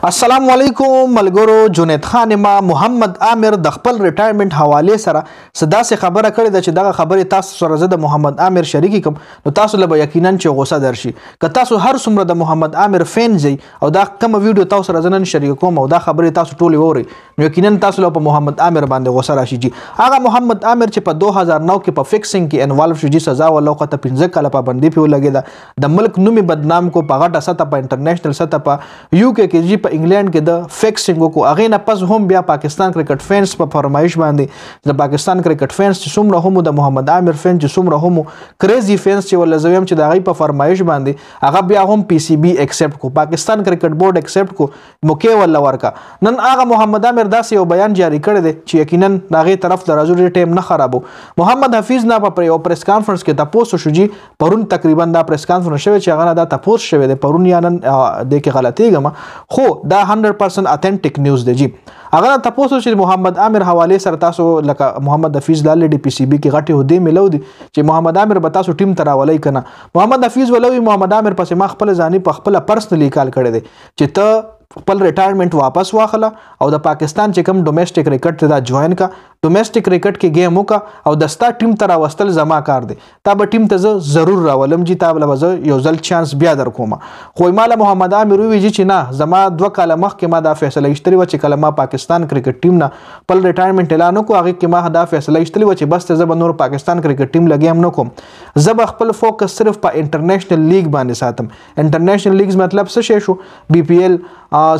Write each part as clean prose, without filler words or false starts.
السلام علیکم ملګرو. جنید خان ما محمد عامر د خپل ریټایرمنټ حواله سره صداسه خبره کړې ده چې دغه خبره تاسو سره زه د محمد عامر شریکی کوم نو تاسو له یقینا چې غوسه درشي که تاسو هر څومره د محمد عامر فین زی او دا کوم ویډیو تاسو سره زنن شریک کوم او دا خبره تاسو ټول ووري نو یقینا تاسو له محمد عامر باندې غوسه راشي. جی هغه محمد عامر چې په 2009 کې په فکسینګ کې انوالو شو جی سزا ولوقته 15 کاله پابندي په لګیدا د ملک نومي بدنام کو په غټه سطح په انټرنیشنل سطح په UK کې جی په انګلند کې د فکسینګ کو اغه نه پس هم بیا پاکستان کرکټ فینس په فرمایش باندې د پاکستان کرکټ فینس چې څومره هم د محمد عامر فین چې څومره هم کریزي فینس چې ول زویم چې د غي په فرمایش باندې هغه بیا هم PCB ایکسپټ کو پاکستان کرکټ بورډ ایکسپټ کو موکې ول ورکا نن هغه محمد عامر داسې یو بیان جاری کړی دی چې یقینا دغه طرف د راځو ټیم نه خرابو. محمد حفیظ نه په یو پریس کانفرنس کې تاسو شو جی پرون تقریبا دا پریس کانفرنس شوی چې هغه دا تاسو شوی دی پرون یا نن د کې غلطیږم خو دا 100% اتنټیک نیوز دی. جی هغه تاسو چې محمد عامر حواله سره تاسو لکه محمد حفیظ لاله ډي PCB کې غټي هدي ملو دي چې محمد عامر به تاسو ټیم تراولای کنه محمد حفیظ ولوي محمد عامر پسې ما خپل ځاني په خپل پرسنلی کال کړی دی چې ته خپل ریټایرمنټ واپس واخله او د پاکستان چې کوم ډومېسټک کرکټ ته دا جوائن کا ډومېسټک کرکټ کې گیم وکا او دستا ټیم ته راوستل زما کار دی تا به ټیم ته ضرور راولم جی تا به زه یو ځل چانس بیا در کوم خو مال محمد عامر وی چې نه زما 2 کاله مخکې ما دا فیصله ایستلی و چې کله ما پاکستان کرکټ ټیم نه خپل ریټایرمنټ اعلان وکړ هغه کې ما دا فیصله ایستلی و چې بس ته زه نور پاکستان کرکټ ټیم لګیم نه کوم زه به خپل فوکس صرف په انټرنیشنل لیګ باندې ساتم. انټرنیشنل لیګز مطلب څه شي شو BPL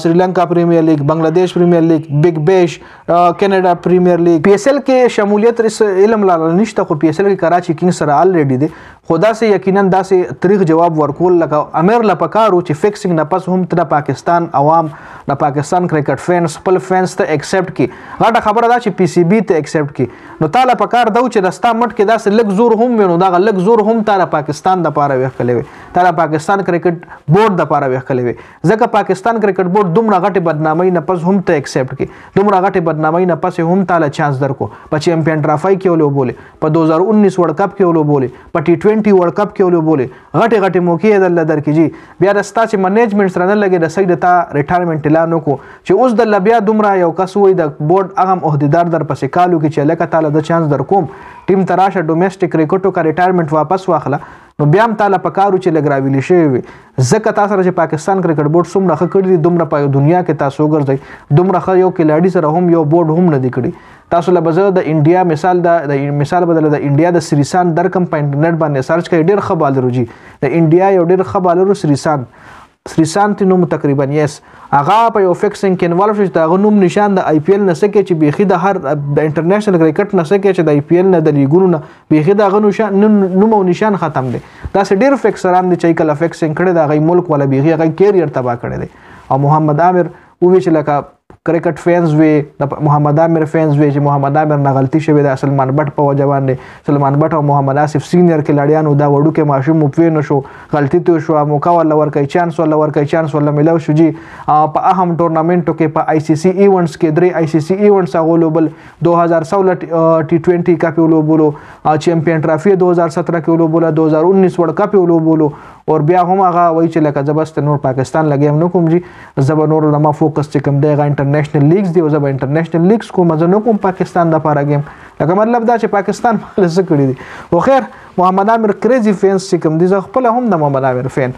Sri Lanka Premier League Bangladesh Premier League Big Bash Canada Premier League PSL کې شمولیت علم لاله نشته خو PSL کې کراچي کینګ سره الریډي دي خدا سے یقینا داسې تاریخ جواب ورکول لکه امیر لپکارو چې فکسینګ نه پس هم تر پاکستان عوام د پاکستان کرکټ فینس خپل فینس ته ایکسپټ کی غټه خبره ده چې PCB ته ایکسپټ کی نو تعالی پکار دو چې رستا مټ کې داسې لګ زور هم ونو دا لګ زور هم تعالی پاکستان د پاره وکړي وي تعالی پاکستان کرکټ بورډ د پاره وکړي وي ځکه پاکستان کرکټ بورډ دومره غټه بدنامي نه پس هم ته ایکسپټ کی دومره غټه بدنامي نه پس هم تعالی چانس درکو په چیمپیون ټرافای کې ولو بوله په 2019 ورلد کپ کې ولو بوله په T20 ورلد کپ کې ولو بوله غټه موقع دل درکې جی بیا رستا چې منیجمنت سره نه لګي د سید ته ریټایرمنټ اعلان وکړو چې اوس د بیا دومره یو کس وای د بورډ هغه عہدیدار در پسې کالو کې چې لکه تعالی د چانس در کوم ټیم تراشه ډومېسټک کرکټو کا ریټایرمنټ واپس واخله نو بیا هم تعالی پکارو چې لګراویلی شي ځکه تاسو چې پاکستان کرکټ بورډ څومره ښه کړی دي دومره په دنیا کې تاسو ګرځي دومره ښه یو کلاډي سره هم یو بورډ هم نه دی کړی تاسو له بزه د انډیا مثال بدل د انډیا د سریسان در کم په انټرنیټ باندې سرچ کوي ډیر ښه بالر جی د انډیا یو ډیر ښه بالر سریسان تی نوم تقریبا یس هغه په یو فکسینګ کې انوالو شو دا نوم نشان د IPL نه سکه چې بيخي د هر د انټرنیشنل کرکټ نه سکه چې د IPL نه د لیګونو نه بيخي دا نوم او نشان ختم دي دا ډیر فکسران دي چې کله فکسینګ کړي دا غي ملک ولا بيخي غي کیریئر تباہ کړي دي او محمد عامر وی چې لکه کرکټ فینز وی د محمد عامر فینز وی چې محمد عامر نه غلطي شوی د سلمان بټ په وجه باندې سلمان بټ او محمد آصف سینیئر کلاډیانو دا وړو کې ماشوم مپوی نه شو غلطي تو شو موقع ولا ورکای چانس ولا ملو شو جی په اهم ټورنمنټو کې په ICC ایونټس کې درې ICC ایونټس غولوبل 2016 T20 کپ ولوبولو چیمپیون ټرافي 2017 کې ولوبولو 2019 ورلد کپ ولوبولو اور بیا هم هغه وای چې لکه زبست نور پاکستان لګیم نو کوم جی زب نور د ما فوکس چې کوم دی انټرنیشنل لیګز دی او زب انټرنیشنل لیګز کوم زه نو کوم پاکستان د پاره گیم لکه مطلب دا چې پاکستان مال څه کړی دی خو خیر محمد عامر کریزي فینس چې کوم دي زه خپل هم د محمد عامر فین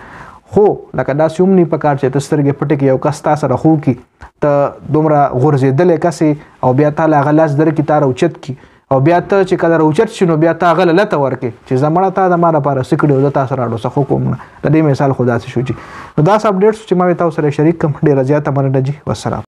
خو لکه دا سوم نه پکار چې تسترګې پټ کې یو کس تاسو سره خو کی ته دومره غورځېدل کسي او بیا تعالی غلاس در کی تار اوچت کی او بیا ته چې کله اوچت شنو بیا تا غلطه ورکې چې زمړه تا د ماره لپاره سکړو د تاسو راډو څخه کوم نه د دې مثال خدا سي شو جی نو دا اپډیټس چې ما تاسو سره شریک کوم ډیر زیاته مننه جی والسلام.